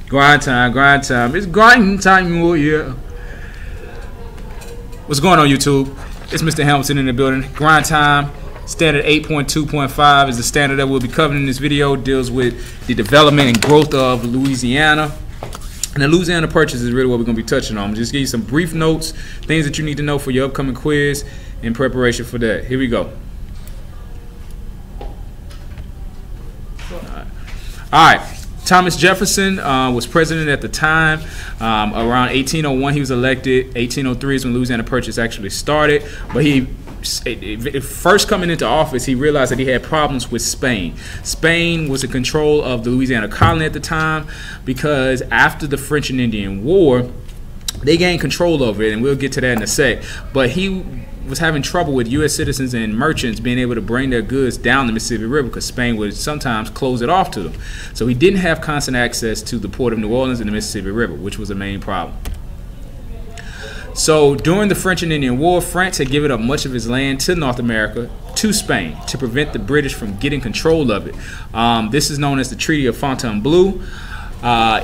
Grind time, grind time. It's grind time, oh yeah. What's going on, YouTube? It's Mr. Hamilton in the building. Grind time. Standard 8.2.5 is the standard that we'll be covering in this video. Deals with the development and growth of Louisiana. And the Louisiana Purchase is really what we're going to be touching on. Just give you some brief notes, things that you need to know for your upcoming quiz in preparation for that. Here we go. All right. Thomas Jefferson was president at the time. Around 1801, he was elected. 1803 is when Louisiana Purchase actually started. But first coming into office, he realized that he had problems with Spain. Spain was in control of the Louisiana colony at the time because after the French and Indian War, they gained control over it, and we'll get to that in a sec. But he was having trouble with U.S. citizens and merchants being able to bring their goods down the Mississippi River because Spain would sometimes close it off to them. So he didn't have constant access to the port of New Orleans and the Mississippi River, which was a main problem. So during the French and Indian War, France had given up much of his land to North America to Spain to prevent the British from getting control of it. This is known as the Treaty of Fontainebleau.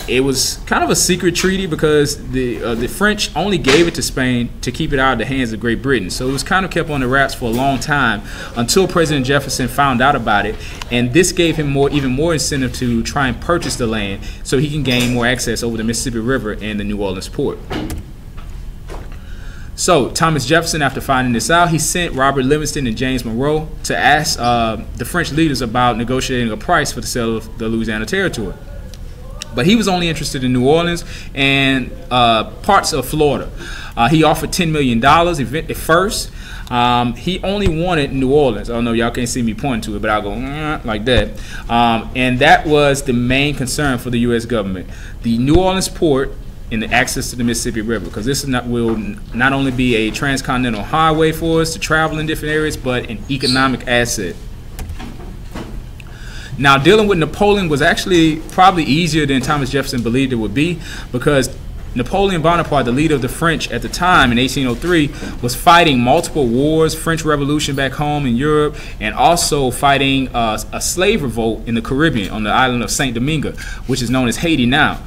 It was kind of a secret treaty because the French only gave it to Spain to keep it out of the hands of Great Britain. So it was kind of kept on the wraps for a long time until President Jefferson found out about it, and this gave him even more incentive to try and purchase the land so he can gain more access over the Mississippi River and the New Orleans port. So Thomas Jefferson, after finding this out, he sent Robert Livingston and James Monroe to ask the French leaders about negotiating a price for the sale of the Louisiana Territory. But he was only interested in New Orleans and parts of Florida. He offered $10 million at first. He only wanted New Orleans. I know y'all can't see me pointing to it, but I'll go like that. And that was the main concern for the U.S. government. The New Orleans port and the access to the Mississippi River, because this will not only be a transcontinental highway for us to travel in different areas, but an economic asset. Now, dealing with Napoleon was actually probably easier than Thomas Jefferson believed it would be, because Napoleon Bonaparte, the leader of the French at the time in 1803, was fighting multiple wars, French Revolution back home in Europe, and also fighting a slave revolt in the Caribbean on the island of St. Domingo, which is known as Haiti now.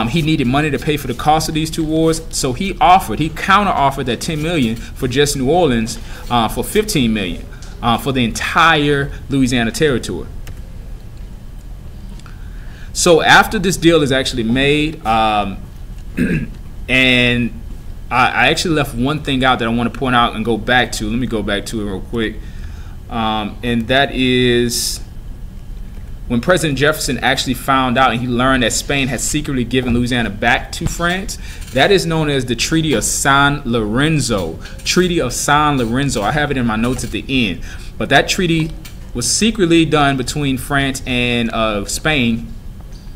He needed money to pay for the cost of these two wars, so he counter-offered that $10 million for just New Orleans for $15 million for the entire Louisiana territory. So after this deal is actually made, and I actually left one thing out that I want to point out and go back to. Let me go back to it real quick. And that is when President Jefferson actually found out and he learned that Spain had secretly given Louisiana back to France. That is known as the Treaty of San Lorenzo. Treaty of San Lorenzo. I have it in my notes at the end. But that treaty was secretly done between France and Spain,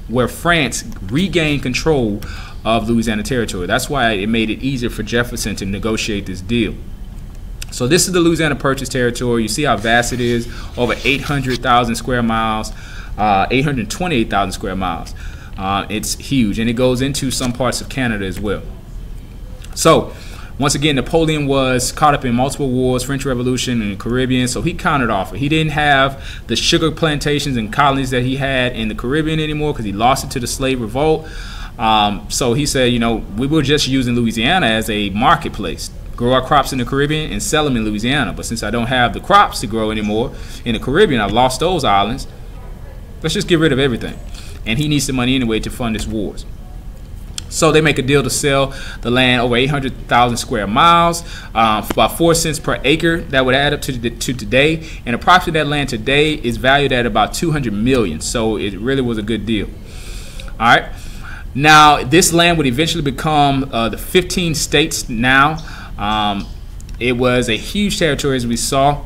where France regained control of Louisiana territory. That's why it made it easier for Jefferson to negotiate this deal. So this is the Louisiana Purchase territory. You see how vast it is, over 800,000 square miles, 828,000 square miles. It's huge, and it goes into some parts of Canada as well. So once again, Napoleon was caught up in multiple wars, French Revolution and the Caribbean, so he countered offer. He didn't have the sugar plantations and colonies that he had in the Caribbean anymore because he lost it to the slave revolt. So he said, you know, we were just using Louisiana as a marketplace, grow our crops in the Caribbean and sell them in Louisiana. But since I don't have the crops to grow anymore in the Caribbean, I've lost those islands. Let's just get rid of everything. And he needs the money anyway to fund his wars. So they make a deal to sell the land over 800,000 square miles for about 4 cents per acre. That would add up to today. And approximately that land today is valued at about $200 million. So it really was a good deal. All right. Now, this land would eventually become the 15 states now. It was a huge territory, as we saw,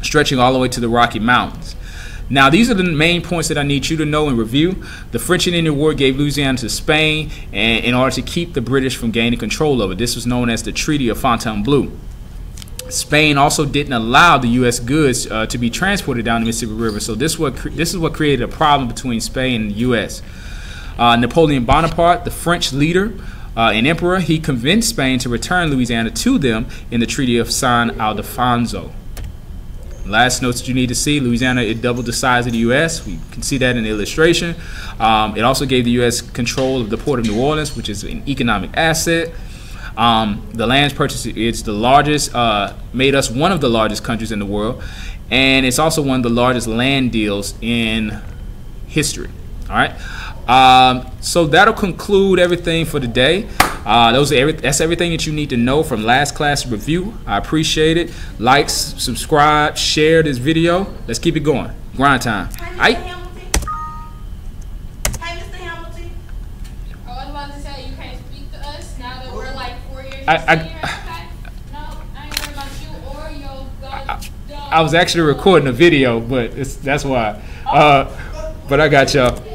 stretching all the way to the Rocky Mountains. Now, these are the main points that I need you to know and review. The French and Indian War gave Louisiana to Spain in order to keep the British from gaining control of it. This was known as the Treaty of Fontainebleau. Spain also didn't allow the U.S. goods to be transported down the Mississippi River. So this is what created a problem between Spain and the U.S. Napoleon Bonaparte, the French leader and emperor, he convinced Spain to return Louisiana to them in the Treaty of San Ildefonso. Last notes that you need to see: Louisiana, it doubled the size of the U.S. We can see that in the illustration. It also gave the U.S. control of the port of New Orleans, which is an economic asset. The land purchase, it's the largest, made us one of the largest countries in the world, and it's also one of the largest land deals in history. All right. So that'll conclude everything for today. That's everything that you need to know from last class review. I appreciate it. Like, subscribe, share this video. Let's keep it going. Grind time. Hey, Mr. Hamilton. I was about to say you can't speak to us now that we're like 4 years senior. I No, I ain't worried about you or your dog. I was actually recording a video, but that's why. But I got y'all.